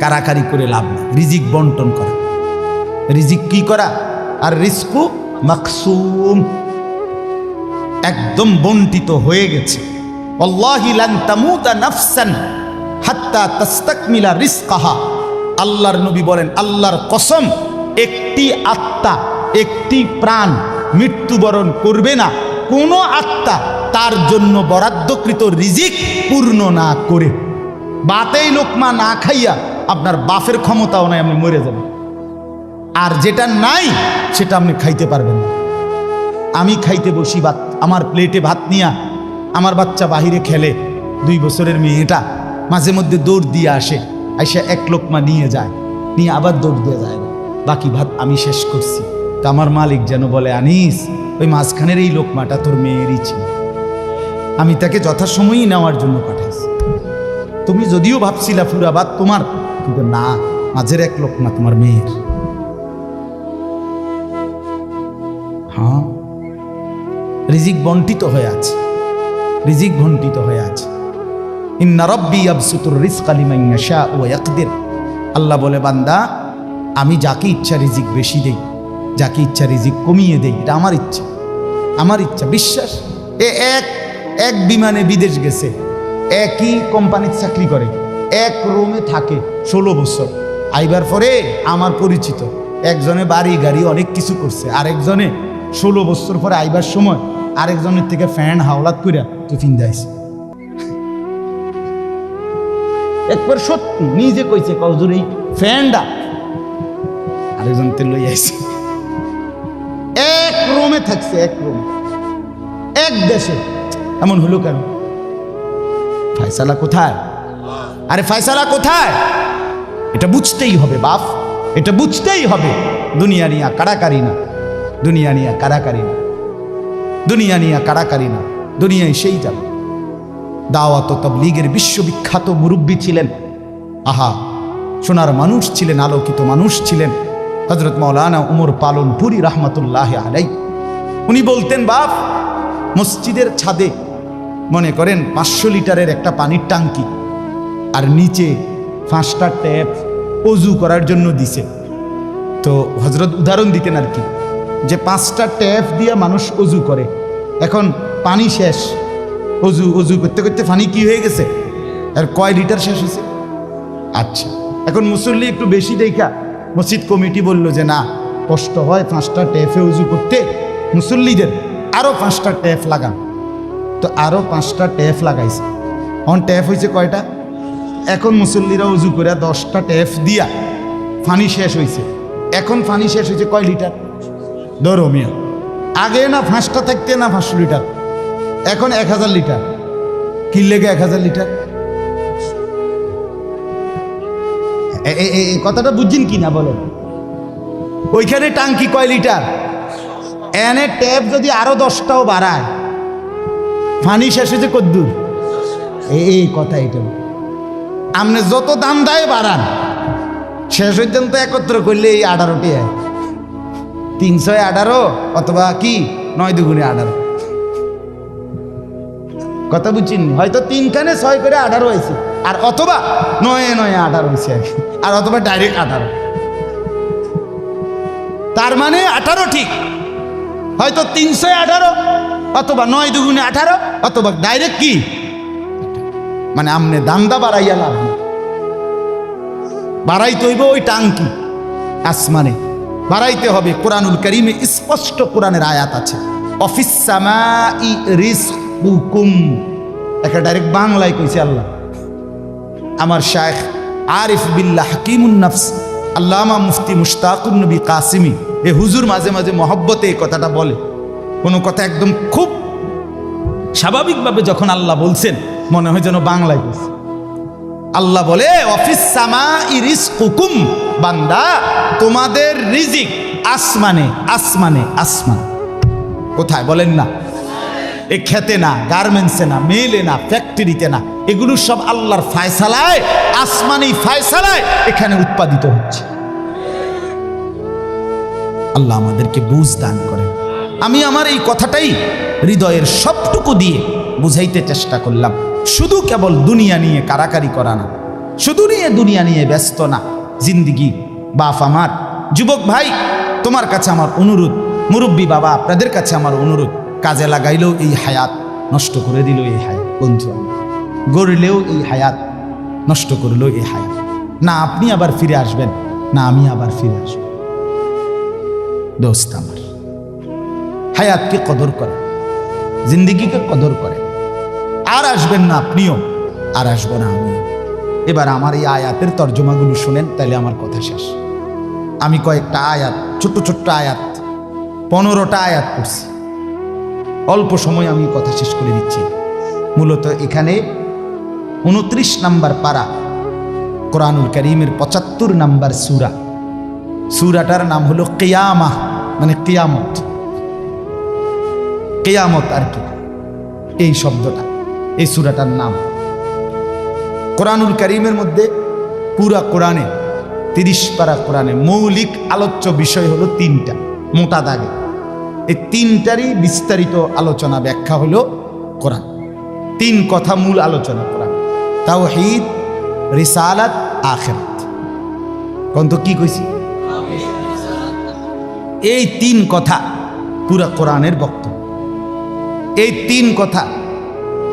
কারাকারি করে লাভ নেই, রিজিক বন্টন করা। রিজিক কি করা? আর রিজকু মাকসুম, একদম বন্টিত হয়ে গেছে। আল্লাহি লান তামুতা নাফসান হাত্তা তাস্তাকমিলা রিজকাহা। আল্লাহর নবী বলেন, আল্লাহর কসম, একটি আত্মা, একটি প্রাণ মৃত্যুবরণ করবে না কোন আত্মা তার জন্য বরাদ্দকৃত রিজিক পূর্ণ না করে। বাতেই লোকমা না খাইয়া আপনার বাফের ক্ষমতাও নাই, আপনি মরে যাবেন। আর যেটা নাই সেটা আপনি খাইতে পারবেন না। আমি খাইতে বসি ভাত, আমার প্লেটে ভাত নিয়া আমার বাচ্চা বাহিরে খেলে, 2 বছরের মেয়েটা মাঝে মধ্যে দৌড় দিয়ে আসে, আইসা 1 লোকমা নিয়ে যায়, নিয়ে আবার দৌড় দিয়ে যায়, বাকি ভাত আমি শেষ করছি। তা আমার মালিক যেন বলে, আনিস, ওই মাঝখানের এই লোকমাটা তোর মেয়েরই ছিল, আমি তাকে যথাসময়ই নেওয়ার জন্য পাঠাইছি। তুমি যদিও ভাবছিলা পুরা ভাত তোমার, কিন্তু না, মাঝের 1 লোকমা তোমার মেয়ের। হ্যাঁ, রিজিক বন্টিত হয়ে আছে, রিজিক বন্টিত হয়ে আছে। ইন্না রাব্বি ইয়াবসুতুর রিজকা লিমান ইয়াশা ওয়া ইয়াকদির। আল্লাহ বলে, বান্দা, আমি যাকে ইচ্ছা রিজিক বেশি দেই, যাকে ইচ্ছা রিজিক কমিয়ে দেই, এটা আমার ইচ্ছা, আমার ইচ্ছা। বিশ্বাস? এক বিমানে বিদেশ গেছে, একই কোম্পানির চাকরি করে, 1 রুমে থাকে 16 বছর। আইবার পরে আমার পরিচিত একজনে বাড়ি গাড়ি অনেক কিছু করছে, আরেকজনে 16 বছর পরে আইবার সময় আরেকজনের থেকে ফ্যান হাওলাত করিয়া টিফিন দেয়ছে। একবার সত্যি নিজে কইছে, কজুর এই ফ্যানটা আরেকজন তে লই আইছে। 1 রুমে থাকছে, 1 রুমে, 1 দেশে। এমন হলো কেন? ফায়সালা কোথায়? আরে ফায়সালা কোথায়? এটা বুঝতেই হবে বাপ, এটা বুঝতেই হবে। দুনিয়া নিয়া কারাকারি না, দুনিয়া নিয়া কারাকারি না, দুনিয়া নিয়া কারাকারি না, দুনিয়ায় সেই যাবে। দাওয়াত ও তাবলীগের বিশ্ববিখ্যাত মুরব্বী ছিলেন, আহা, সোনার মানুষ ছিলেন, আলোকিত মানুষ ছিলেন হযরত মাওলানা উমর পালনপুরি রাহমাতুল্লাহি আলাইহি। উনি বলতেন, বাপ, মসজিদের ছাদে মনে করেন 500 লিটারের একটা পানির ট্যাঙ্কি, আর নিচে 5টা ট্যাপ অজু করার জন্য দিছে। তো হযরত উদাহরণ দিতেন আর কি, যে 5টা ট্যাপ দিয়ে মানুষ অজু করে, এখন পানি শেষ, অজু করতে করতে পানি কি হয়ে গেছে, আর কয় লিটার শেষ হয়েছে। আচ্ছা, এখন মুসল্লি একটু বেশি দেখা মসজিদ কমিটি বলল যে না, কষ্ট হয় 5টা ট্যাপে অজু করতে, মুসল্লিদের আরো 5টা ট্যাপ লাগান। তো আরো 5টা ট্যাপ লাগাইছে। এখন ট্যাপ হয়েছে কয়টা? এখন মুসল্লিরা উজু করে 10টা ট্যাপ দিয়া পানি শেষ হয়েছে। এখন পানি শেষ হয়েছে কয় লিটার? ধরো মিয়া, আগে না 5টা থাকতে না 500 লিটার, এখন 1000 লিটার। কি লেগে 1000 লিটার? এই কথাটা বুঝছেন কি না বলেন? ওইখানে টাঙ্কি কয় লিটার, এনে ট্যাপ যদি আরো 10টাও বাড়ায়, পানি শেষ হয়েছে কদ্দুর? এই কথা, এটা আপনি যত দাম দেয় বাড়ান, শেষ পর্যন্ত একত্র করলে এই 18টি হয়, 318 অথবা কি 9 দুগুণে 18। কথা বুঝছেন? হয়তো 3 খানে 6 করে 18 হয়েছে, আর অথবা 9 9 18 হয়েছে, আর অথবা ডাইরেক্ট 18। তার মানে 18 ঠিক, হয়তো 318 অথবা 9 দুগুণে 18 অথবা ডাইরেক্ট কি, মানে আমনে দান্দা বাড়াইয়া লাভ, বাড়াইতে হইব ওই টাঙ্কি আসমানে, বাড়াইতে হবে। কোরআনুল কারীমে স্পষ্ট কোরআনের আয়াত আছে, অফিস সামাই রিজকুকুম, একটা ডাইরেক্ট বাংলায় কইছে আল্লাহ। আমার শায়েখ আরিফ বিল্লাহ হাকিমুন নফস আল্লামা মুফতি মুশতাকুন নবী কাসিমি, এ হুজুর মাঝে মাঝে মহব্বতে এই কথাটা বলে। কোনো কথা একদম খুব স্বাভাবিকভাবে যখন আল্লাহ বলছেন, মনে হয় যেন বাংলায় বলছে। আল্লাহ বলে, অফিস সামাই রিজকুকুম, বান্দা, তোমাদের রিজিক আসমানে, আসমানে, আসমান। কোথায় বলেন না? এ খেতে না, গার্মেন্টসে না, মেলে না, ফ্যাক্টরিতে না, এগুলো সব আল্লাহর ফায়সালায়, আসমানি ফায়সালায় এখানে উৎপাদিত হচ্ছে। আল্লাহ আমাদেরকে বুঝ দান করেন। আমি আমার এই কথাটাই হৃদয়ের সবটুকু দিয়ে বুঝাইতে চেষ্টা করলাম। শুধু কেবল দুনিয়া নিয়ে কারাকারি করা না, শুধু নিয়ে দুনিয়া নিয়ে ব্যস্ত না, জিন্দিগি বাপ আমার। যুবক ভাই, তোমার কাছে আমার অনুরোধ, মুরব্বী বাবা আপনাদের কাছে আমার অনুরোধ, কাজে লাগাইলেও এই হায়াত নষ্ট করে দিল এই হায়াত, বন্ধু গড়লেও এই হায়াত নষ্ট করলো এই হায়াত। না আপনি আবার ফিরে আসবেন, না আমি আবার ফিরে আসব। দোস্ত আমার, হায়াতকে কদর করে, জিন্দিগিকে কদর করে। আর আসবেন না আপনিও, আর আসবো না আমিও। এবার আমার এই আয়াতের তর্জমাগুলো শুনেন, তাইলে আমার কথা শেষ। আমি কয়েকটা আয়াত, ছোট্ট ছোট্ট আয়াত, 15টা আয়াত পড়ছি। অল্প সময় আমি কথা শেষ করে দিচ্ছি। মূলত এখানে 29 নম্বর পারা, কোরআনুল কারীমের 75 নম্বর সূরা। সূরাটার নাম হলো কিয়ামাহ, মানে কিয়ামত। কিয়ামত আর কি, এই শব্দটা, এই সূরাটার নাম। কোরআনুল কারীমের মধ্যে পুরা কোরআনে 30 পারা কোরআনে মৌলিক আলোচ্য বিষয় হলো 3টা, মোটা দাগে। এই 3টারই বিস্তারিত আলোচনা ব্যাখ্যা হলো কোরআন। 3 কথা মূল আলোচনা কোরআন: তাওহীদ, রিসালাত, আখিরাত। কোন তো কি কইছি? এই 3 কথা পুরা কোরআনের বক্তব্য। এই 3 কথা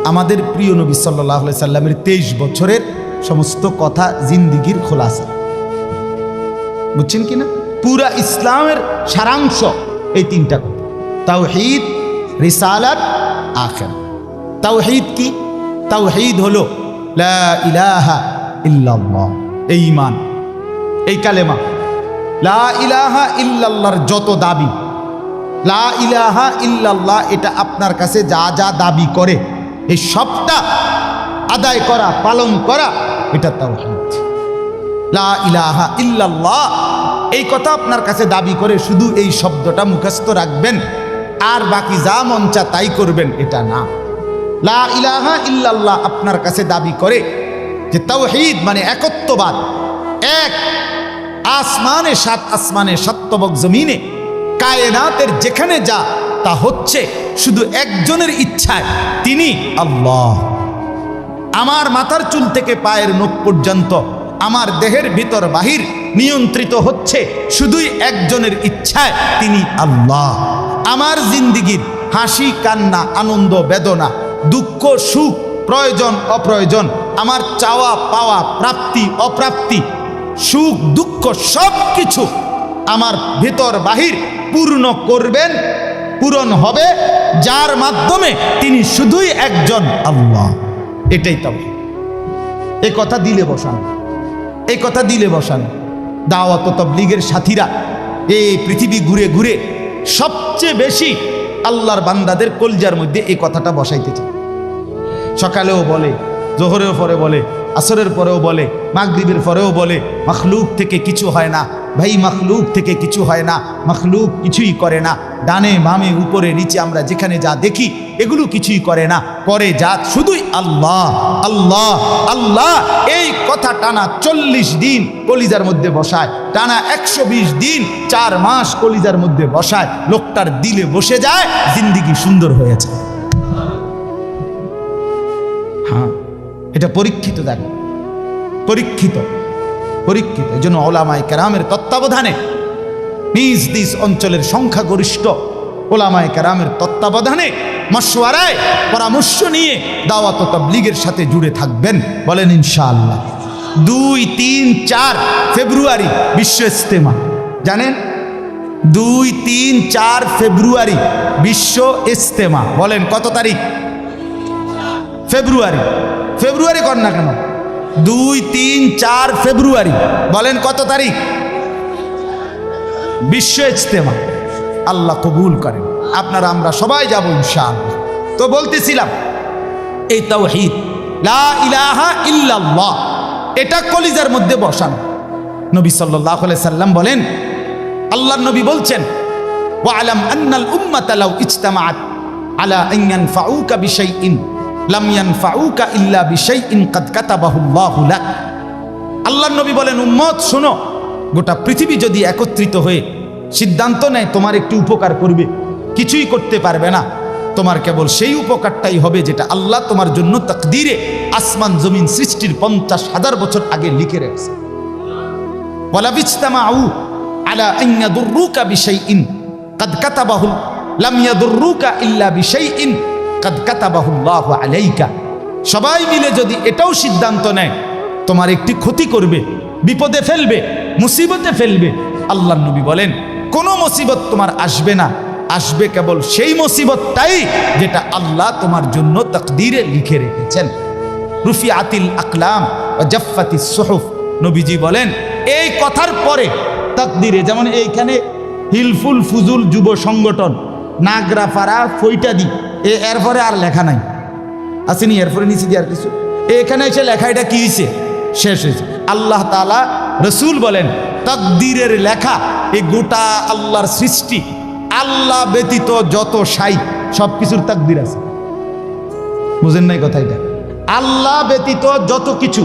আমাদের প্রিয় নবী সাল্লাল্লাহু আলাইহি সাল্লামের 23 বছরের সমস্ত কথা, জিন্দিগির খোলাসা। বুঝছেন কিনা? পুরা ইসলামের সারাংশ এই 3টা কথা: তাওহীদ, রিসালাত, আখিরাত। তাওহীদ কি? তাওহীদ হলো লা ইলাহা ইল্লাল্লাহ, এই ঈমান, এই কালেমা। লা ইলাহা ইল্লাল্লাহর যত দাবি, লা ইলাহা ইল্লাল্লাহ এটা আপনার কাছে যা যা দাবি করে এই সবটা আদায় করা, পালন করা, এটা তাওহীদ। লা ইলাহা ইল্লাল্লাহ এই কথা আপনার কাছে দাবি করে শুধু এই শব্দটা মুখস্থ রাখবেন আর বাকি যা মন চা তাই করবেন, এটা না। লা ইলাহা ইল্লাল্লাহ আপনার কাছে দাবি করে যে তাওহীদ মানে একত্ববাদ। এক আসমানে, 7 আসমানে, 7 তবক জমিনে, কায়নাতের যেখানে যা তা হচ্ছে শুধু একজনের ইচ্ছায়, তিনি আল্লাহ। আমার মাথার চুল থেকে পায়ের নখ পর্যন্ত, আমার দেহের ভিতর বাহির নিয়ন্ত্রিত হচ্ছে শুধুই একজনের ইচ্ছায়, তিনি আল্লাহ। আমার জিন্দিগির হাসি কান্না, আনন্দ বেদনা, দুঃখ সুখ, প্রয়োজন অপ্রয়োজন, আমার চাওয়া পাওয়া, প্রাপ্তি অপ্রাপ্তি, সুখ দুঃখ সব কিছু আমার ভিতর বাহির পূর্ণ করবেন, পূরণ হবে যার মাধ্যমে, তিনি শুধুই একজন আল্লাহ। এটাই তাওহীদ। এই কথা দিলে বসান, এই কথা দিলে বসান। দাওয়াত ও তাবলীগের সাথীরা এই পৃথিবী ঘুরে ঘুরে সবচেয়ে বেশি আল্লাহর বান্দাদের কলজার মধ্যে এই কথাটা বসাইতে চায়। সকালেও বলে, জোহরের পরে বলে, আসরের পরেও বলে, মাগরিবের পরেও বলে, মাখলুক থেকে কিছু হয় না। ভাই, মাখলুক থেকে কিছু হয় না, মাখলুক কিছুই করে না। ডানে বামে উপরে নিচে আমরা যেখানে যা দেখি এগুলো কিছুই করে না, করে যা শুধুই আল্লাহ আল্লাহ আল্লাহ। এই কথা টানা 40 দিন কলিজার মধ্যে বসায়, টানা 120 দিন 4 মাস কলিজার মধ্যে বসায়, লোকটার দিলে বসে যায়, জিন্দিগি সুন্দর হয়েছে। হ্যাঁ, এটা পরীক্ষিত, দেখো পরীক্ষিত পরীক্ষিত। এই জন্য ওলামায়ে কেরামের তত্ত্বাবধানে, নিজ নিজ অঞ্চলের সংখ্যাগরিষ্ঠ ওলামায়ে কেরামের তত্ত্বাবধানে, মশওয়ারায়, পরামর্শ নিয়ে দাওয়াত ও তাবলীগের সাথে জুড়ে থাকবেন। বলেন ইনশাআল্লাহ। 2, 3, 4 ফেব্রুয়ারি বিশ্ব ইজতেমা। জানেন? 2, 3, 4 ফেব্রুয়ারি বিশ্ব ইজতেমা। বলেন কত তারিখ? ফেব্রুয়ারি। ফেব্রুয়ারি কর না কেন? 2, 3, 4 ফেব্রুয়ারি। বলেন কত তারিখ? বিশ্ব ইজতেমা। আল্লাহ কবুল করেন। আপনারা আমরা সবাই যাব ইনশাআল্লাহ। তো বলতেছিলাম, এই তাওহীদ লা ইলাহা ইল্লাল্লাহ এটা কলিজার মধ্যে বসানো। নবী সাল্লাল্লাহু আলাইহি সাল্লাম বলেন, আল্লাহর নবী বলছেন, ওয়ালাম আন্নাল উম্মাতা লাউ ইজতামাআত আলা আন ইয়ানফাউকা বিশাইইন লাম ইয়ানফাউকা ইল্লা বিশাইইন কাদ কাতাবাহুল্লাহু লাক। আল্লাহর নবী বলেন, উম্মত শোনো, গোটা পৃথিবী যদি একত্রিত হয়ে সিদ্ধান্ত নেয় তোমার একটু উপকার করবে, কিছুই করতে পারবে না, তোমার কেবল সেই উপকারটাই হবে যেটা আল্লাহ তোমার জন্য তাকদীরে আসমান জমিন সৃষ্টির 50,000 বছর আগে লিখে রেখেছে। ওয়ালা বিজতামাউ আলা আন ইয়াদুররুকা বিশাইইন কাদ কাতাবাহু লাম ইয়াদুররুকা ইল্লা বিশাইইন কাদ কাতাবাহু আল্লাহু আলাইকা। সবাই মিলে যদি এটাও সিদ্ধান্ত নেয় তোমার একটি ক্ষতি করবে, বিপদে ফেলবে, মুসিবতে ফেলবে, আল্লাহর নবী বলেন কোনো মুসিবত তোমার আসবে না, আসবে কেবল সেই মুসিবতটাই যেটা আল্লাহ তোমার জন্য তাকদীরে লিখে রেখেছেন। রুফিআতিল আকলাম ওয়া জাফফাতিস সুহুফ। নবীজি বলেন এই কথার পরে তাকদীরে, যেমন এইখানে হিলফুল ফুজুল যুব সংগঠন নাগরাপাড়া ফৈটাদি, এরপরে আর লেখা নাই, আসেনি এরপরে নিচে দিয়ে আর কিছু, এখানে এসে লেখা এটা কি হয়েছে, শেষ হয়েছে। আল্লাহ তাআলা রসুল বলেন তাকদীরের লেখা এই গোটা আল্লাহর সৃষ্টি, আল্লাহ ব্যতীত যত সাই সব কিছুর তাকদীর আছে। বুঝেন নাই কথা? এটা আল্লাহ ব্যতীত যত কিছু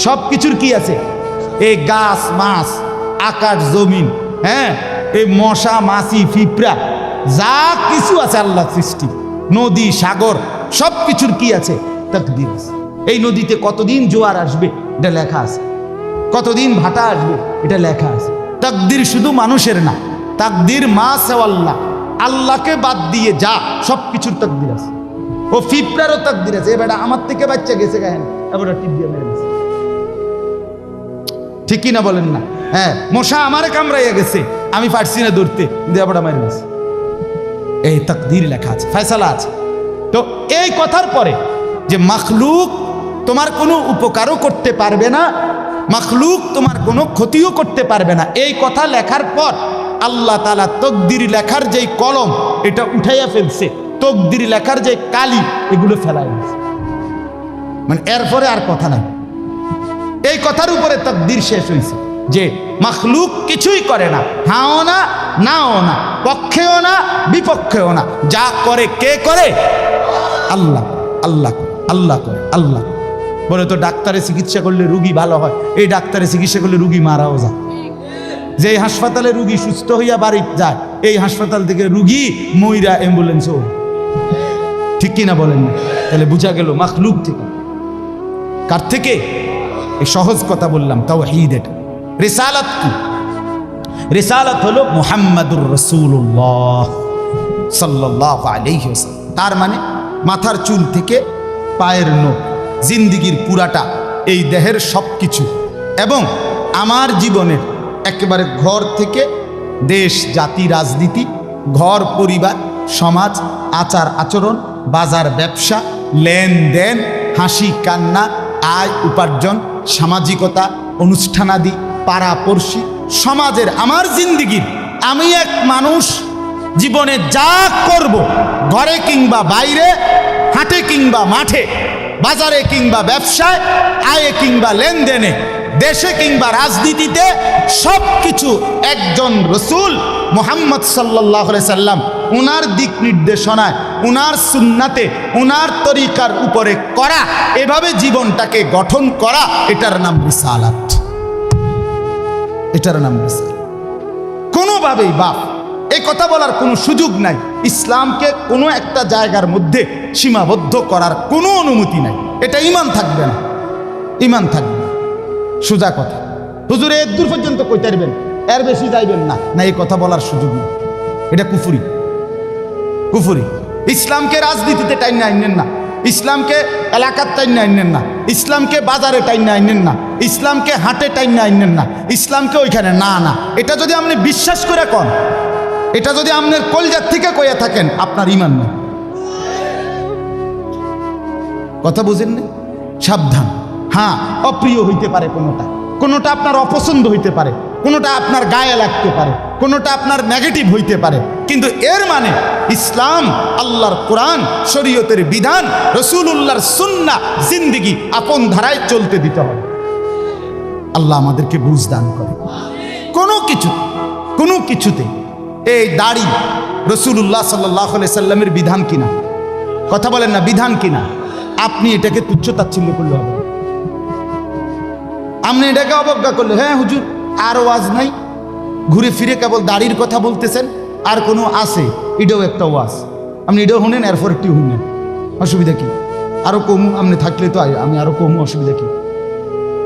সব কিছুর কি আছে? এই গাছ মাছ, আকাশ জমিন, হ্যাঁ, এই মশা মাছি পিঁপড়া যা কিছু আছে আল্লাহ সৃষ্টি, নদী সাগর সব কিছুর কি আছে? তাকদীর আছে। এই নদীতে কতদিন জোয়ার আসবে এটা লেখা আছে, কতদিন ভাটা আসবে এটা লেখা আছে। তাকদীর শুধু মানুষের না, তাকদীর মা সেওয়াল্লাহ, আল্লাহকে বাদ দিয়ে যা সব কিছুর তাকদীর আছে। ও পিঁপড়ারও তাকদীর আছে। এবার আমার থেকে বাচ্চা গেছে গায়েন, এবার টিপ দিয়ে মেরে গেছে, ঠিক কিনা বলেন না? হ্যাঁ, মশা আমারে কামড়াইয়া গেছে, আমি পারছি না ধরতে, এবার মেরে গেছে। এই তাকদীর লেখা আছে, ফয়সালা আছে। তো এই কথার পরে যে মাখলুক তোমার কোনো উপকারও করতে পারবে না, মাখলুক তোমার কোনো ক্ষতিও করতে পারবে না, এই কথা লেখার পর আল্লাহ তাআলা তকদির লেখার যেই কলম এটা উঠাইয়া ফেলছে, তকদির লেখার যে কালি এগুলো ফেলাই গেছে, মানে এরপরে আর কথা নাই। এই কথার উপরে তকদির শেষ হয়েছে যে মাখলুক কিছুই করে না, হাও না নাও না, পক্ষেও না বিপক্ষেও না, যা করে কে করে? আল্লাহ। আল্লাহ আল্লাহ করে, আল্লাহ। বলে তো ডাক্তারে চিকিৎসা করলে রুগী ভালো হয়, এই ডাক্তারে চিকিৎসা করলে রুগী মারাও যায়। যে হাসপাতালে রুগী সুস্থ হইয়া বাড়ি যায়, এই হাসপাতাল থেকে রুগী মইরা অ্যাম্বুলেন্সও, ঠিক কিনা বলেন না? তাহলে বুঝা গেল মাখলুক থেকে। কার থেকে? এই সহজ কথা বললাম, তাওহীদ। এটা রিসালাত কি? রিসালাত হলো মুহাম্মাদুর রাসূলুল্লাহ সাল্লাল্লাহু আলাইহি ওয়াসাল্লাম। তার মানে মাথার চুল থেকে পায়ের নখ, জিন্দিগির পুরাটা, এই দেহের সব কিছু, এবং আমার জীবনের একেবারে ঘর থেকে দেশ জাতি রাজনীতি, ঘর পরিবার সমাজ, আচার আচরণ, বাজার ব্যবসা, লেনদেন, হাসি কান্না, আয় উপার্জন, সামাজিকতা, অনুষ্ঠানাদি, পাড়াপড়শি, সমাজের আমার জিন্দিগির, আমি এক মানুষ জীবনে যা করব, ঘরে কিংবা বাইরে, হাটে কিংবা মাঠে, বাজারে কিংবা ব্যবসায়, আয়ে কিংবা লেনদেনে, দেশে কিংবা রাজনীতিতে, সব কিছু একজন রসূল মুহাম্মদ সাল্লাল্লাহু আলাইহি সাল্লাম উনার দিক নির্দেশনায়, উনার সুন্নাতে, উনার তরিকার উপরে করা, এভাবে জীবনটাকে গঠন করা, এটার নাম রিসালাত। এটার নাম রিসালাত। কোনোভাবেই বাপ এই কথা বলার কোনো সুযোগ নাই, ইসলামকে কোনো একটা জায়গার মধ্যে সীমাবদ্ধ করার কোনো অনুমতি নাই। এটা ঈমান থাকবে না, ঈমান থাকবে না। সোজা কথা, হুজুর এর দূর পর্যন্ত কইতে পারবেন, এর বেশি যাইবেন না, না, এই কথা বলার সুযোগ নেই। এটা কুফরি, কুফরি। ইসলামকে রাজনীতিতে টাইনে আইনেন না, ইসলামকে এলাকার টাইনে আইনেন না, ইসলামকে বাজারে টাইনে আইনেন না, ইসলামকে হাটে টাইনে আইনেন না, ইসলামকে ওইখানে না না। এটা যদি আপনি বিশ্বাস করে কন, এটা যদি আপনার কলজার থেকে কইয়া থাকেন, আপনার ঈমান নেই। কথা বুঝেন না? সাবধান। হ্যাঁ, অপ্রিয় হইতে পারে কোনোটা, কোনোটা আপনার অপছন্দ হইতে পারে, কোনোটা আপনার গায়ে লাগতে পারে, কোনোটা আপনার নেগেটিভ হইতে পারে, কিন্তু এর মানে ইসলাম, আল্লাহর কোরআন, শরীয়তের বিধান, রাসূলুল্লাহর সুন্নাহ, জিন্দেগি আপন ধারায় চলতে দিতে হবে। আল্লাহ আমাদেরকে বুঝ দান করে। কোনো কিছুতে এই দাড়ি রাসূলুল্লাহ সাল্লাল্লাহু আলাইহি সাল্লামের বিধান কিনা? কথা বলেন না, বিধান কিনা? আপনি এটাকে তুচ্ছ তাচ্ছিল্য করলে হবে, আপনি এটাকে অবজ্ঞা করলে, হ্যাঁ হুজুর আর ওয়াজ নাই, ঘুরে ফিরে কেবল দাড়ির কথা বলতেছেন, আর কোনো আছে, এটাও একটা ওয়াজ। আপনি এটাও শুনেন, এরপর একটু শুনেন, অসুবিধা কি? আরো কম আপনি থাকলে তো আমি আরো কম, অসুবিধা কি?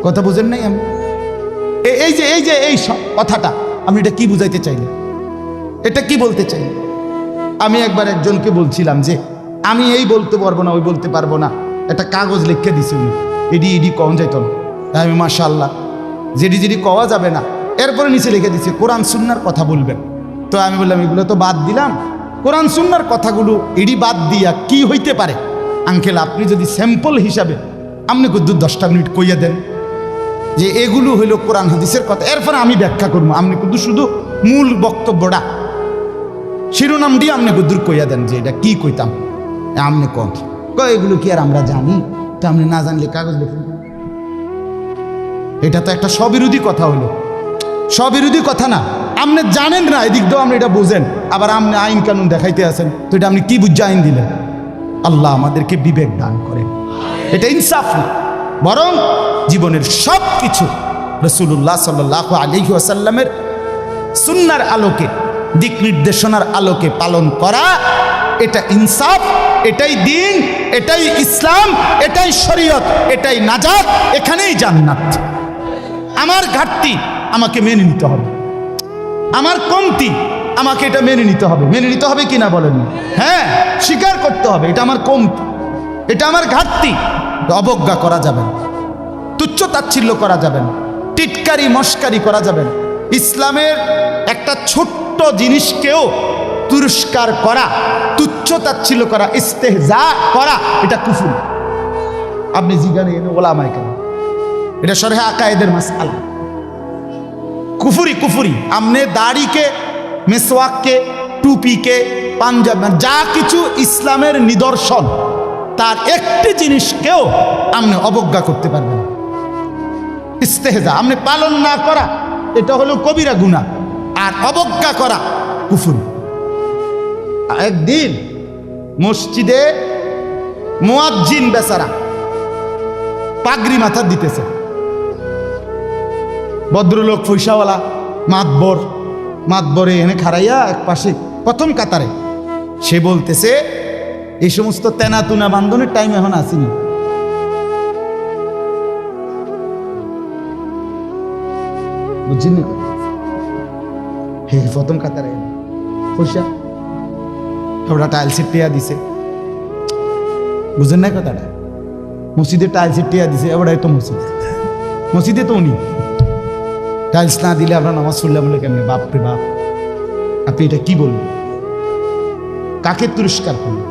কথা বুঝেন নাই? আমি এই কথাটা আমি এটা কি বুঝাইতে চাইলে, এটা কি বলতে চাই? আমি একবার একজনকে বলছিলাম যে আমি এই বলতে পারবো না, ওই বলতে পারবো না, একটা কাগজ লিখে দিছে উনি, এডি কম যাইত না। আমি মাশাআল্লাহ, যেডি কওয়া যাবে না, এরপরে নিচে লিখে দিছে কোরআন সুন্নাহর কথা বলবেন। তো আমি বললাম এগুলো তো বাদ দিলাম, কোরআন সুন্নাহর কথাগুলো এডি বাদ দিয়া কি হইতে পারে? আঙ্কেল আপনি যদি স্যাম্পল হিসাবে আপনি কিন্তু 10টা মিনিট কইয়া দেন যে এগুলো হইল কোরআন হাদিসের কথা, এরপরে আমি ব্যাখ্যা করবো। আপনি কিন্তু শুধু মূল বক্তব্যটা শিরোনাম দিয়ে আপনি গুদ্দুর কইয়া দেন যে এটা কি কইতাম, আপনি কন এগুলো কি আর আমরা জানি? তো আপনি না জানলে কাগজ লিখুন। এটা তো একটা স্ববিরোধী কথা হলো, স্ববিরোধী কথা না। আপনি জানেন না, এদিক দিয়েও আপনি এটা বুঝেন, আবার আপনি আইন কানুন দেখাইতে আছেন, তো এটা আপনি কি বুঝে আইন দিলেন? আল্লাহ আমাদেরকে বিবেক দান করেন। এটা ইনসাফ না, বরং জীবনের সব কিছু রাসূলুল্লাহ সাল্লাল্লাহু আলাইহি ওয়াসাল্লামের সুন্নাহর আলোকে, দিক নির্দেশনার আলোকে পালন করা, এটা ইনসাফ, এটাই দ্বীন, এটাই ইসলাম, এটাই শরীয়ত, এটাই নাজাত, এখানেই জান্নাত। আমার ঘাটতি আমাকে মেনে নিতে হবে, আমার কমতি আমাকে এটা মেনে নিতে হবে। মেনে নিতে হবে কিনা বলেন? হ্যাঁ, স্বীকার করতে হবে এটা আমার কমতি, এটা আমার ঘাটতি। অবজ্ঞা করা যাবে না, তুচ্ছ তাচ্ছিল্য করা যাবে না, টিটকারি মস্কারি করা যাবে না। ইসলামের একটা ছোট্ট জিনিসকেও তুরস্কার করা, তুচ্ছ তাচ্ছিল্য করা, ইস্তেহজা করা, এটা কুফর। আপনি জিজ্ঞাসা করেন ওলামায়ে কেরাম, এটা শরহে আকায়েদের মাসআলা, কুফরি। আমনে দাড়িকে, মেসওয়াককে, টুপিকে, পাঞ্জাব, যা কিছু ইসলামের নিদর্শন, তার একটি জিনিসকেও আপনি অবজ্ঞা করতে পারবেন না। ইস্তেহজা আপনি পালন না করা, এটা হলো কবিরা গুনাহ, আর অবজ্ঞা করা কুফর। একদিন মসজিদে মুয়াজ্জিন বেচারা পাগড়ি মাথা দিতেছে, ভদ্রলোক পয়সাওয়ালা মাতবরে এনে খাড়াইয়া এক পাশে প্রথম কাতারে, সে বলতেছে এই সমস্ত তেনাতুনা বান্ধনের টাইম এখন আসেনি। বুঝছেন? হে প্রথম কাতারে পয়সা ওরা টাইলসের টিয়া দিছে, বুঝেন না কথাটা? মসজিদে টাইলসের টিয়া দিছে, ওরাই তো মসজিদে তো উনি টাইলস না দিলে আমরা নামাজ পড়লাম বলে কেমনি? বাপরে বাপ, আপনি এটা কি বলবেন? কাকে তিরস্কার করলেন?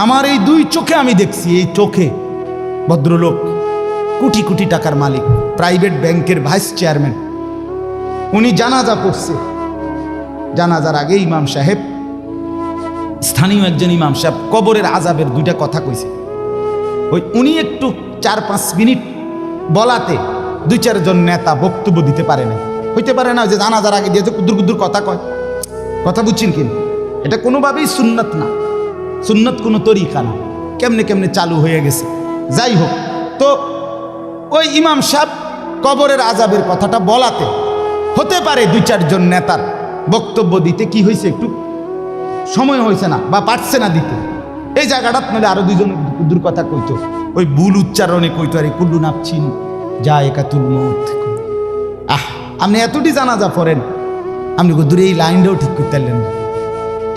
আমার এই দুই চোখে আমি দেখছি, এই চোখে ভদ্রলোক কোটি কোটি টাকার মালিক, প্রাইভেট ব্যাংকের ভাইস চেয়ারম্যান, উনি জানাজা পড়ছে। জানাজার আগে ইমাম সাহেব, স্থানীয় একজন ইমাম সাহেব কবরের আযাবের দুইটা কথা কইছে। ওই উনি একটু 4-5 মিনিট বলাতে 2-4 জন নেতা বক্তব্য দিতে পারে না। হইতে পারে না যে জানাজার আগে দিয়ে কুদুর কথা কয়, কথা বুঝছেন কি? এটা কোনোভাবেই সুন্নত না, সুন্নত কোনো তরিকা না, কেমনে চালু হয়ে গেছে। যাই হোক, তো ওই ইমাম সাহেব কবরের আযাবের কথাটা বলাতে হতে পারে 2-4 জন নেতার বক্তব্য দিতে কি হয়েছে, একটু সময় হয়েছে না বা পারছে না দিতে। এই জায়গাটা নইলে আরো 2 জন দূর কথা কইতো, ওই ভুল উচ্চারণে কইতো, আরে কুল্লু নাফসিন যায়কাতুল মউত। আপনি এতটি জানাজা পড়েন, আপনি দূরে এই লাইনটাও ঠিক করতে পারলেন না।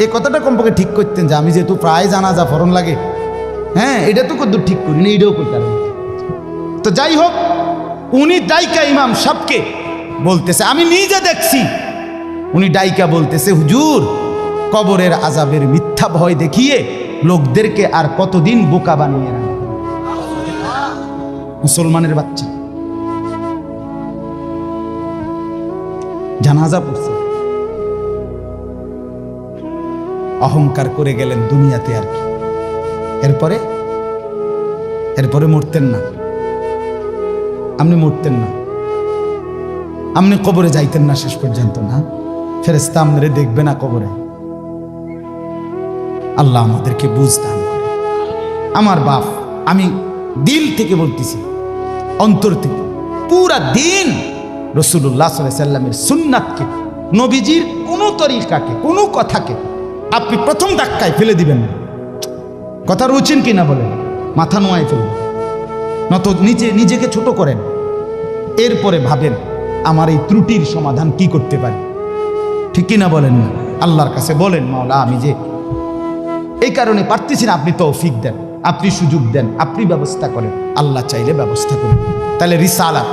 এই কথাটা কমপক্ষে ঠিক করতেন যে আমি যেহেতু প্রায় জানাজা ফরন লাগে, হ্যাঁ এটা তো কদ্দূর ঠিক করি না, এইটাও করতে পারেন। তো যাই হোক, উনি ডাইকা ইমাম সাহেবকে বলতেছে, আমি নিজে দেখছি, উনি ডাইকা বলতেছে, হুজুর কবরের আযাবের মিথ্যা ভয় দেখিয়ে লোকদেরকে আর কতদিন বোকা বানিয়ে রাখবে? মুসলমানের বাচ্চা জানাজা পড়ছে, অহংকার করে গেলেন দুনিয়াতে, আর কি এরপরে মরতেন না, আপনি মরতেন না, আপনি কবরে যাইতেন না শেষ পর্যন্ত, না ফেরেশতা আপনারে দেখবে না কবরে। আল্লাহ আমাদেরকে বুঝ দান করে। আমার বাপ, আমি দিল থেকে বলতেছি, অন্তর থেকে, পুরা দিন রাসূলুল্লাহ সাল্লাল্লাহু আলাইহি ওয়াসাল্লামের সুন্নাতকে নবীজির কোনো তরিকাকে, কোনো কথাকে আপনি প্রথম ধাক্কায় ফেলে দিবেন না। কথা রুচেন কিনা বলেন, মাথা নোয়ায় ফেলবেন, নত নিজেকে ছোট করেন, এরপরে ভাবেন আমার এই ত্রুটির সমাধান কি করতে পারি। ঠিক কিনা বলেন না? আল্লাহর কাছে বলেন, মাওলা আমি যে এই কারণে পারতেছি না, আপনি তৌফিক দেন, আপনি সুযোগ দেন, আপনি ব্যবস্থা করেন। আল্লাহ চাইলে ব্যবস্থা করেন। তাহলে রিসালাত।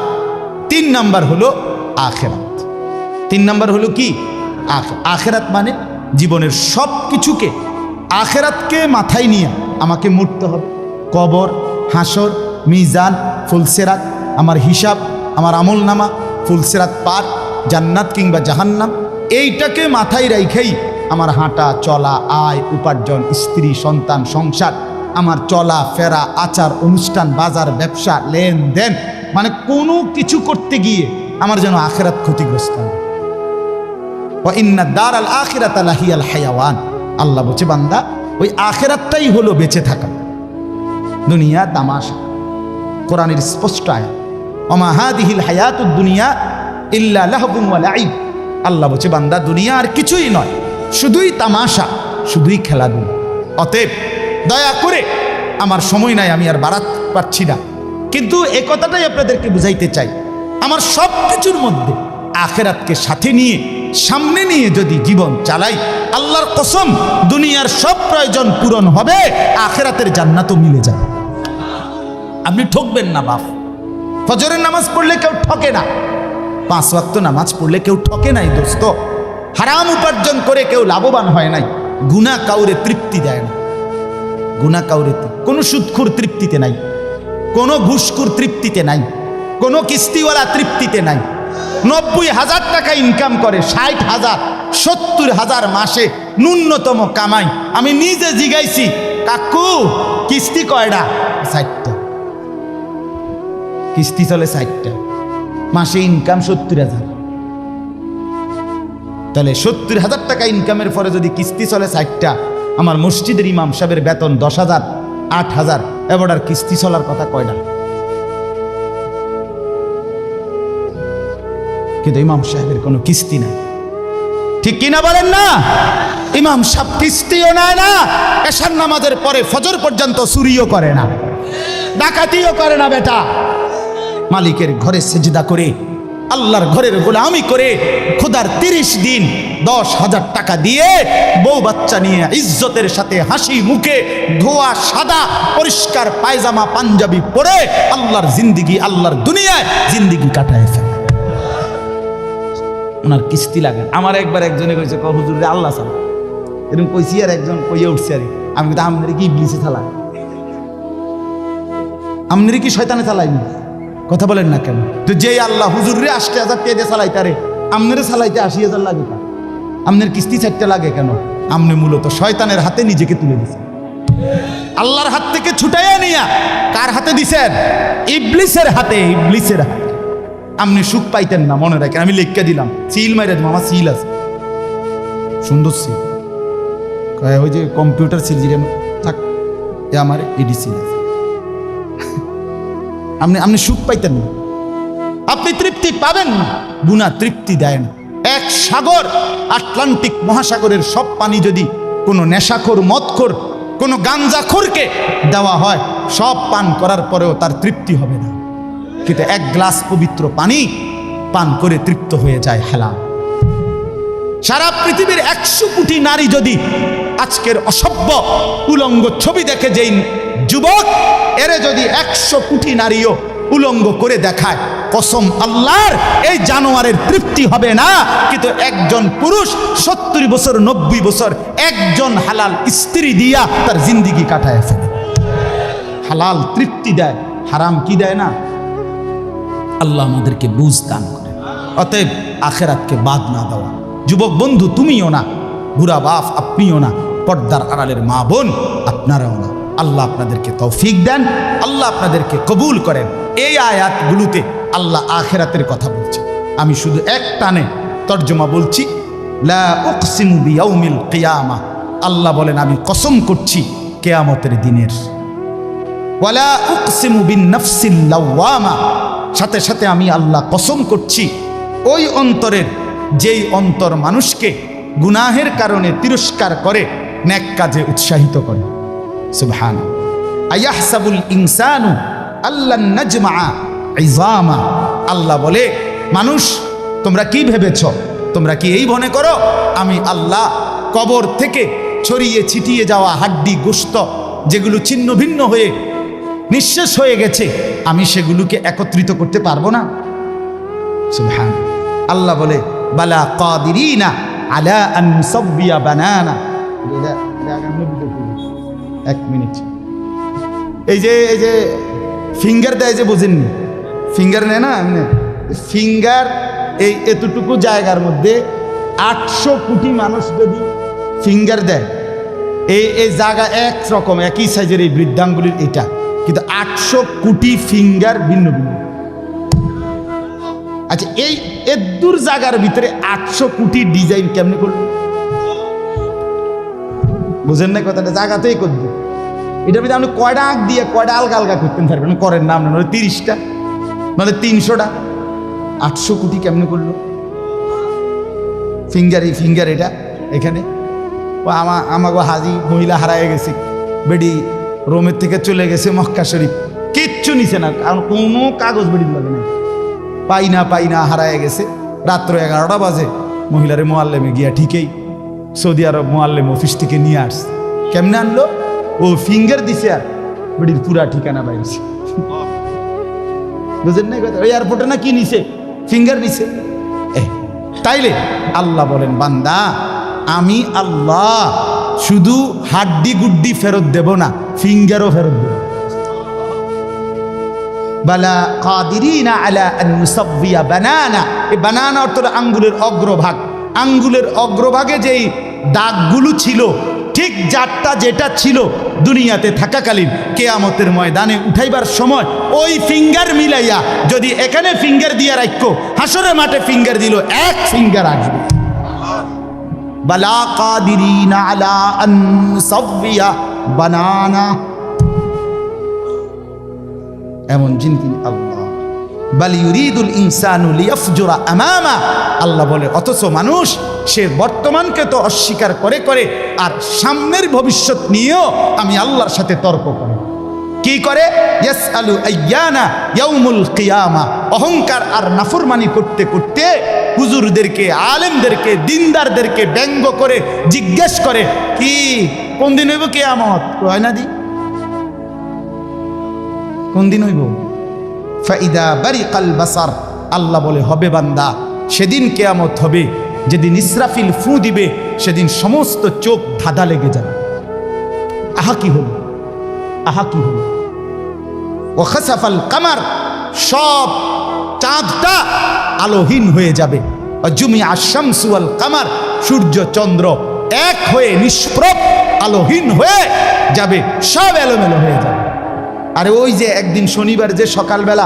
3 নাম্বার হলো আখিরাত। 3 নাম্বার হলো কি? আখিরাত মানে জীবনের সব কিছুকে, আখিরাতকে মাথায় নিয়ে আমাকে মরতে হবে। কবর, হাসর, মিজান, ফুলসেরাত, আমার হিসাব, আমার আমল নামা, ফুলসেরাত পার, জান্নাত কিংবা জাহান্নাম, এইটাকে মাথায় রেখেই আমার হাঁটা চলা, আয় উপার্জন, স্ত্রী সন্তান, সংসার, আমার চলা ফেরা, আচার অনুষ্ঠান, বাজার ব্যবসা, লেনদেন, মানে কোনো কিছু করতে গিয়ে আমার যেন আখিরাত ক্ষতিগ্রস্ত হয়। ওয়া ইন্না দারাল আখিরাতা লাহিয়াল হায়াওয়ান। আল্লাহ বলছে বান্দা ওই আখিরাতটাই হলো বেঁচে থাকা। দুনিয়া তামাশা। কোরআনের স্পষ্ট আয়াত, ওমা হাদিহিল হায়াতুদ দুনিয়া ইল্লা লাহবুন ওয়া লাইব। আল্লাহ বলছে বান্দা দুনিয়া আর কিছুই নয়, শুধুই তামাশা, শুধুই খেলাধুলা। অতএব দয়া করে, আমার সময় নাই, আমি আর বাড়াতে পারছি না, কিন্তু এই কথাটাই আপনাদেরকে বুঝাইতে চাই, আমার সব কিছুর মধ্যে আখিরাতকে সাথে নিয়ে, সামনে নিয়ে যদি জীবন চালাই, আল্লাহর কসম দুনিয়ার সব প্রয়োজন পূরণ হবে, আখিরাতের জান্নাতও মিলে যাবে। আপনি ঠকবেন না বাপ। ফজরের নামাজ পড়লে কেউ ঠকে না, 5 ওয়াক্ত নামাজ পড়লে কেউ ঠকে নাই দোস্ত। হারাম উপার্জন করে কেউ লাভবান হয় নাই। গুনাহ কাউরে তৃপ্তি দেয় না, গুনাহ কাউরে, কোনো সুদখোর তৃপ্তিতে নাই, কোনো ঘুষখোর তৃপ্তিতে নাই, কোনো কিস্তিওয়ালা তৃপ্তিতে নাই। 90,000 টাকা ইনকাম করে, 60,000 70,000 মাসে ন্যূনতম কামাই। আমি নিজে জিগাইছি, কাকু কিস্তি কয়টা? 60টা। কিস্তি চলে 60টা, মাসে ইনকাম 70,000। তাহলে 70,000 টাকা ইনকামের পরে যদি কিস্তি চলে 60টা, আমার মসজিদের ইমাম সাহেবের বেতন 10,000 8,000, এবার আর কিস্তি চলার কথা কয়টা? কিন্তু ইমাম সাহেবের কোনো কিস্তি নাই। ঠিক কিনা বলেন না? ইমাম সাহেব কিস্তিও নেয় না, এশার নামাজের পরে ফজর পর্যন্ত চুরিও করে না, ডাকাতিও করে না। বেটা মালিকের ঘরে সেজদা করে, আল্লাহর ঘরের গোলামি করে, খোদার 30 দিন 10,000 টাকা দিয়ে বউ বাচ্চা নিয়ে ইজ্জতের সাথে হাসি মুখে, ধোয়া সাদা পরিষ্কার পায়জামা পাঞ্জাবি পরে আল্লাহর জিন্দিগি, আল্লাহর দুনিয়ায় জিন্দিগি কাটায় ফেলে। ওনার কিস্তি লাগে। আমার একবার একজনে কইছে, হুজুর রে আল্লাহ চালা, এরকম কইছি, আর একজন কইয়ে উঠছে, আর আমি কিন্তু আমনেরে কি ইবলিসে চালায়, আমনেরে কি শয়তানে চালাইনি? কথা বলেন না কেন? তো যে আল্লাহ হুজুর রে 80,000 টাকা দিয়ে চালাইতে, আরে আমনেরে চালাইতে 80,000 লাগে কেন? আমনের কিস্তি 4টা লাগে কেন? আমনে মূলত শয়তানের হাতে নিজেকে তুলে দিছেন। আল্লাহর হাত থেকে ছুটাইয়া নিয়া কার হাতে দিছেন? ইবলিসের হাতে, ইবলিসের হাতে। আপনি সুখ পাইতেন না, মনে রাখেন। আমি লিখকে দিলাম, সিল মাইরে দেবো, আমার সিল আছে, সুন্দর সিল, ওই যে কম্পিউটার সিল যেটা থাক, আমার এডি সিল আছে। আপনি সুখ পাইতেন না, আপনি তৃপ্তি পাবেন না। গুনাহ তৃপ্তি দেয় না। এক সাগর, আটলান্টিক মহাসাগরের সব পানি যদি কোনো নেশাখোর, মদখোর, কোনো গাঞ্জাখোরকে দেওয়া হয়, সব পান করার পরেও তার তৃপ্তি হবে না। কিন্তু 1 গ্লাস পবিত্র পানি পান করে তৃপ্ত হয়ে যায় হালাল। সারা পৃথিবীর 100 কোটি নারী যদি আজকের অসভ্য উলঙ্গ ছবি দেখে, যেই যুবক এরে যদি 100 কোটি নারীও উলঙ্গ করে দেখায়, কসম আল্লাহর, এই জানোয়ারের তৃপ্তি হবে না। কিন্তু একজন পুরুষ 70 বছর 90 বছর একজন হালাল স্ত্রী দিয়া তার জিন্দিগি কাটায় ফেলে। হালাল তৃপ্তি দেয়, হারাম কি দেয় না? আল্লাহ আমাদেরকে বুঝ দান করে। অতএব আখিরাতকে বাদ না দেওয়া। যুবক বন্ধু তুমিও না, বুড়া বাপ আপনিও না, পর্দার আড়ালের মা বোন আপনারাও না। আল্লাহ আপনাদেরকে তৌফিক দেন, আল্লাহ আপনাদেরকে কবুল করেন। এই আয়াতগুলোতে আল্লাহ আখিরাতের কথা বলছে। আমি শুধু এক টানে তর্জমা বলছি, লা উকসিমু বিয়াউমিল কিয়ামা। আল্লাহ বলেন আমি কসম করছি কিয়ামতের দিনের। ওয়ালা উকসিমু বিন-নাফসিল লাওয়ামা। সাথে সাথে আমি আল্লাহ কসম করছি ওই অন্তরের যেই অন্তর মানুষকে গুনাহের কারণে তিরস্কার করে নেক কাজে উৎসাহিত করে। সুবহান। আয়াহসাবুল ইনসানু আল্লান নাজমা ইজামা, আল্লাহ বলে মানুষ তোমরা কি ভেবেছ, তোমরা কি এই মনে করো আমি আল্লাহ কবর থেকে ছড়িয়ে ছিটিয়ে যাওয়া হাড্ডি গোশত যেগুলো ছিন্ন ভিন্ন হয়ে নিঃশেষ হয়ে গেছে আমি সেগুলোকে একত্রিত করতে পারবো না? সুবহান। আল্লাহ বলে বালা কাদিরিনা আলা আন নুসাব্বিয়া বানানা। এক মিনিট, এই যে ফিঙ্গার দেয় যে বোঝেননি, ফিঙ্গার নেয় না এমনি ফিঙ্গার, এই এতটুকু জায়গার মধ্যে 800 কোটি মানুষ যদি ফিঙ্গার দেয়, এই জায়গা একরকম একই সাইজের এই বৃদ্ধাঙ্গুলির এটা, কিন্তু 800 কোটি ফিঙ্গার ভিন্ন ভিন্ন। আচ্ছা এই এদুর জায়গার ভিতরে 800 কোটি ডিজাইন কেমনি করল? বুঝেন না কথাটা? জায়গাতেই করবে এটার ভিতরে আপনি কয়টা আঁক দিয়ে কয়টা আলগা আলগা করতেন পারবেন, করেন না আপনার 30টা নাহলে 300টা। 800 কোটি কেমনি করলো ফিঙ্গার? এই ফিঙ্গার এটা এখানে আমাকে হাজি মহিলা হারায় গেছে, বেডি রোমের থেকে চলে গেছে মক্কা শরীফ, কিচ্ছু নিছে না, কারণ কোনো কাগজ বেডি লাগে না, পাই না হারায় গেছে। রাত্র 11টা বাজে মহিলারে মোয়াল্লেমে গিয়া ঠিকই সৌদি আরব মোয়াল্লেম অফিস থেকে নিয়ে আসছে। কেমনে আনলো? ও ফিঙ্গার দিছে আর বেডির পুরা ঠিকানা বাইরেছে। বুঝেন না কথা? ওই এয়ারপোর্টে না কি নিছে, ফিঙ্গার নিছে। তাইলে আল্লাহ বলেন বান্দা আমি আল্লাহ শুধু হাড্ডি গুড্ডি ফেরত দেব না, ফিঙ্গারও ফেরত দেব। বালা কাদিরিনা আলা আন নুসাব্বিয়া বানানা। এই বানানা অর্থ আঙ্গুলের অগ্রভাগ, আঙ্গুলের অগ্রভাগে যেই দাগগুলো ছিল ঠিক যারটা যেটা ছিল দুনিয়াতে থাকাকালীন কেয়ামতের ময়দানে উঠাইবার সময় ওই ফিঙ্গার মিলাইয়া যদি এখানে ফিঙ্গার দিয়া রাখো, হাসরের মাঠে ফিঙ্গার দিল, এক ফিঙ্গার আসবে। বালা কাদিরিনা আলা আন নুসাব্বিয়া বানানা, এমন যিনি তিনি আল্লাহ। বাল ইউরিদুল ইনসানু লিয়াফজুরা আমামা, আল্লাহ বলে অথচ মানুষ সে বর্তমানকে তো অস্বীকার করে করে আর সামনের ভবিষ্যৎ নিয়েও আমি আল্লাহর সাথে তর্ক করে। কি করে? ইয়াসআলু আইয়ানা ইয়াউমুল কিয়ামা, অহংকার আর নাফরমানি করতে করতে হুজুরদেরকে, আলেমদেরকে, দিনদারদেরকে ব্যঙ্গ করে জিজ্ঞেস করে কি কোন দিন হইব কিয়ামত? হয় না দি কোন দিন হইব? ফাইদা বারিকাল বাসার, আল্লাহ বলে হবে বান্দা সেদিন কিয়ামত হবে যেদিন ইসরাফিল ফু দিবে, সেদিন সমস্ত চোখ ধাঁধা লেগে যাবে। আহা কি হলো, আহা কি হলো। ওয়া খাসাফাল কামার, সব চাঁদটা আলোহীন হয়ে যাবে। ওয়া জুমিআ আশ-শামসু ওয়াল কামার, সূর্য চন্দ্র এক হয়ে নিষ্প্রভ আলোহীন হয়ে যাবে, সব এলোমেলো হয়ে যাবে। আরে ওই যে একদিন শনিবার যে সকালবেলা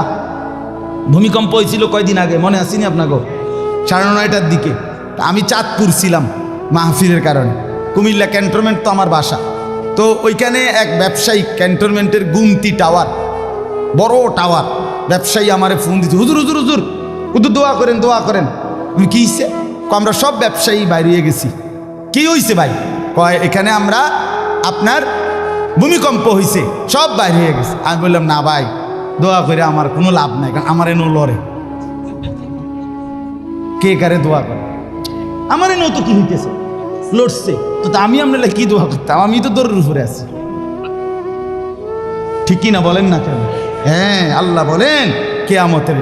ভূমিকম্প হয়েছিল কয়দিন আগে, মনে আসেনি আপনাকে? 9:30টার দিকে আমি চাঁদপুর ছিলাম মাহফিলের কারণে, কুমিল্লা ক্যান্টনমেন্ট তো আমার বাসা, তো ওইখানে এক ব্যবসায়ী ক্যান্টনমেন্টের গুমতি টাওয়ার, বড় টাওয়ার, ব্যবসায়ী আমারে ফোন দিচ্ছে, হুজুর হুজুর হুজুর হুজুর দোয়া করেন দোয়া করেন। কি হয়েছে? আমরা সব ব্যবসায়ী বাইরে গেছি। কি হয়েছে ভাই? কয় এখানে আমরা আপনার ভূমিকম্প হয়েছে, সব বাইরে হয়ে গেছে। আমি বললাম না ভাই দোয়া করে আমার কোনো লাভ নাই, কারণ আমার এনো লড়ে, কে কারে দোয়া করে, আমার এনো তো কি হইতেছে, লড়ছে তো আমি আপনার কি দোয়া করতাম, আমি তো দৌড়ের উপরে আছি। ঠিক কি না বলেন না কেন? হ্যাঁ, আল্লাহ বলেন কিয়ামতের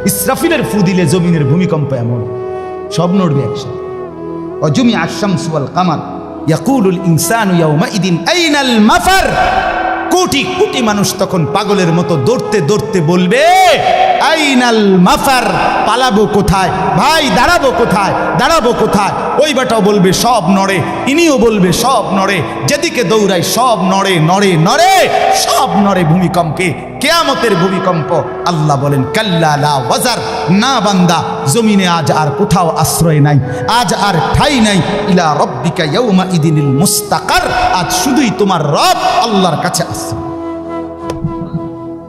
ইসরাফিলের ফু দিলে জমিনের ভূমিকম্প এমন সব নড়বে একসাথে। অজুমি আশ-শামসু ওয়াল কামার ইয়াকুলুল ইনসানু ইয়াউমাইদিন আইনাল মাফার, কোটি কোটি মানুষ তখন পাগলের মতো দৌড়তে দৌড়তে বলবে আইনাল মাফার, পালাবো কোথায় ভাই, দাঁড়াবো কোথায়, দাঁড়াবো কোথায়। ওই বেটাও বলবে সব নড়ে, ইনিও বলবে সব নড়ে, যেদিকে দৌড়াই সব নড়ে নড়ে নড়ে, সব নড়ে ভূমিকম্পে, কিয়ামতের ভূমিকম্প। আল্লাহ বলেন কাল্লা লা ওয়াজার, না বান্দা জমিনে আজ আর কোথাও আশ্রয় নাই, আজ আর ঠাই নাই। ইলা রব্বিকা ইয়াউমা ইদিনিল মুস্তাকার, আজ শুধুই তোমার রব আল্লাহর কাছে আছে।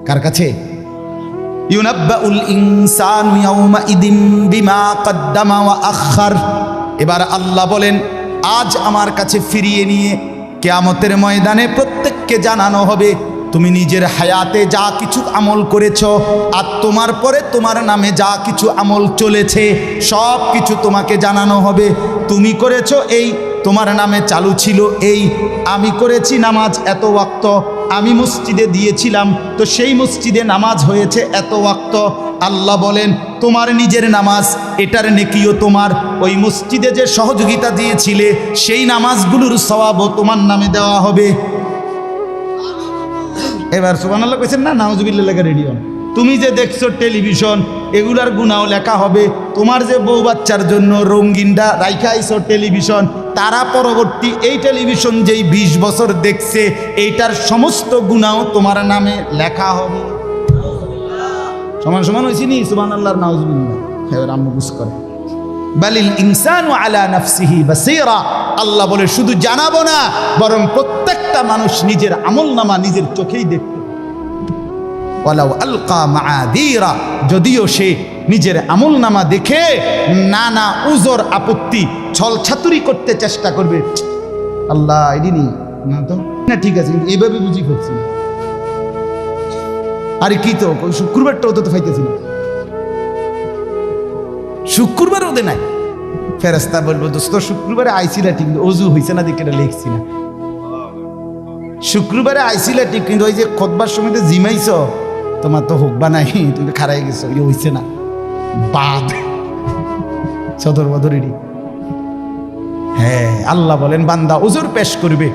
কার কাছে? ইউনাব্বাউল ইনসানু ইয়াউমাইদিন বিমা কদ্দামা ওয়া আখার। এবার আল্লাহ বলেন, আজ আমার কাছে ফিরিয়ে নিয়ে কিয়ামতের ময়দানে প্রত্যেককে জানানো হবে তুমি নিজের হায়াতে যা কিছু আমল করেছো আর তোমার পরে তোমার নামে যা কিছু আমল চলেছে সব কিছু তোমাকে জানানো হবে। তুমি করেছো এই, তোমার নামে চালু ছিল এই, আমি করেছি নামাজ এত ওয়াক্ত, আমি মসজিদে দিয়েছিলাম তো সেই মসজিদে নামাজ হয়েছে এত ওয়াক্ত। আল্লাহ বলেন তোমার নিজের নামাজ এটার নেকিও তোমার, ওই মসজিদে যে সহযোগিতা দিয়েছিলে সেই নামাজগুলোর সওয়াবও তোমার নামে দেওয়া হবে। এবার সুবহানাল্লাহ কইছেন না, নাউজুবিল্লাহ লেখা রেডি হন। তুমি যে দেখছো টেলিভিশন এগুলার গুনাও লেখা হবে। তোমার যে বউ বাচ্চার জন্য রঙিনটা রাইখা আইছো টেলিভিশন, তারা পরবর্তী এই টেলিভিশন যেই 20 বছর দেখছে এইটার সমস্ত গুনাও তোমার নামে লেখা হবে। সমান সমান হয়েছি নি? সুবহানাল্লাহ নাউজুবিল্লাহ। এবার আম্মু বুঝ করে বালিল ইনসানু আলা নাফসিহি বাসীরা। আল্লাহ বলে শুধু জানাবো না, বরং প্রত্যেকটা মানুষ নিজের আমলনামা নিজের চোখেই দেখতে। ওয়ালাউ আলকা মাআযীরা, যদিও সে নিজের আমলনামা দেখে নানা উজর আপত্তি ছলছাতুরি করতে চেষ্টা করবে, আল্লাহ এদিনই না তো না, ঠিক আছে কিন্তু এইভাবে বুঝি ফেলছি। আরে কি তো শুক্রবারটাও তো পাইতেছি না, শুক্রবার ওদের নাই। ফেরেশতা বলবো দোস্ত শুক্রবারে আইছিলা ঠিক, অজু হয়েছে না দেখে লিখছি না। শুক্রবারে আইছিলা ঠিক, কিন্তু ওই যে খুতবার সময় জিমাইছ, তোমার তো হোক বা নাই, তুমি তো খারাই গেছো, এটা হয়েছে না। বাদ সদর বদরেরই। হ্যাঁ, আল্লাহ বলেন বান্দা ওজোর পেশ করবে,